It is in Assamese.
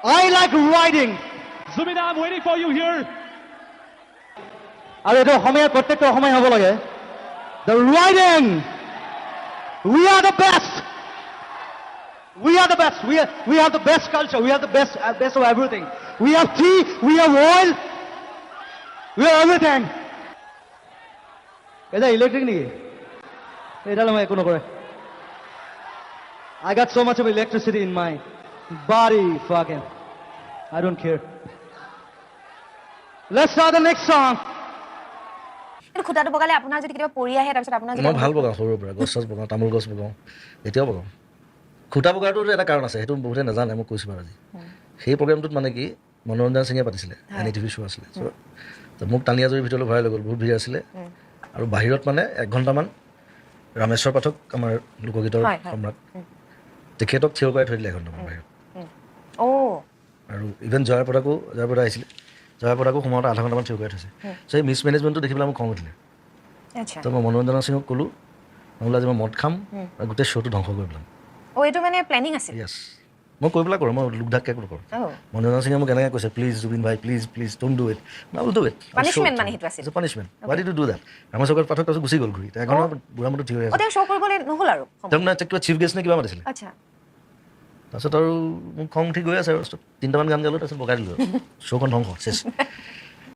I like riding. Zubida, I'm waiting for you here. আৰু এইটো অসমীয়া প্ৰত্যেকটো অসমীয়া হ'ব লাগে the riding we are the best we are the best we have the best culture we have the best of everything we have tea we have oil we have everything এটা ইলেক্ট্ৰিক নেকি এটা মই একো নকৰে I got so much of electricity in my body fucking I don't care let's start the next song কিন্তু খুঁটাটো বগালে আপোনাৰ যদি কেতিয়াবা পৰি আহে তাৰপিছত আপোনাৰ মই ভাল বগাওঁ সৰুৰ পৰা গছ চছ বগাওঁ তামোল গছ বগাওঁ এতিয়াও বগাওঁ খুঁটা বগাটোতো এটা কাৰণ আছে সেইটো বহুতে নাজানে মই কৈছোঁ বাৰু আজি সেই প্ৰগ্ৰেমটোত মানে কি মনোৰঞ্জন সিঙে পাতিছিলে NDTV শ্ব' আছিলে চ' মোক টানিয়াজুৰিৰ ভিতৰলৈ ভৰাই লৈ গ'ল বহুত ভিৰ আছিলে আৰু বাহিৰত মানে 1 ঘণ্টামান ৰামেশ্বৰ পাঠক আমাৰ লোকগীতৰ সম্ৰাট তেখেতক থিয় কৰাই থৈ দিলে 1 ঘণ্টামান বাহিৰত আৰু ইভেন জয়াপ্ৰদাকো আহিছিলে জয়াপ্ৰদাকো সোমাওঁতে 0.5 ঘণ্টামান থিয় কৰাই থৈছে চ' এই মিছ মেনেজমেণ্টটো দেখি পেলাই মোক খং উঠিলে তো মই মনোৰঞ্জন সিঙক ক'লোঁ মই বোলো আজি মই মদ খাম আৰু গোটেই শ্ব'টো ধ্বংস কৰি পেলাম এইটো মানে প্লেনিং আছিল য়েছ মই কৈ পেলাই কৰোঁ মই লোকধাককৈ কৰোঁ মনোৰঞ্জন সিঙে মোক এনেকৈ কৈছে প্লিজ জুবিন ভাই প্লিজ ডোণ্ট ডু ইট মই উইল ডু ইট পানিছমেণ্ট মানে সেইটো আছিল punishment what did you do that Rameswar Pathak তাৰপিছত গুচি গ'ল ঘূৰি এখন বুঢ়া মতো থিয় হৈ আছে তেওঁ শ্ব' কৰিবলৈ নহ'ল আৰু তেওঁক মানে কিবা চিফ গেষ্ট নে কিবা মাতিছিলে আচ্ছা তাৰপিছত আৰু মোক খং উঠি গৈ আছে আৰু 3টামান গান গালোঁ তাৰপিছত বগাই দিলোঁ শ্ব'খন ধ্বংস চেছ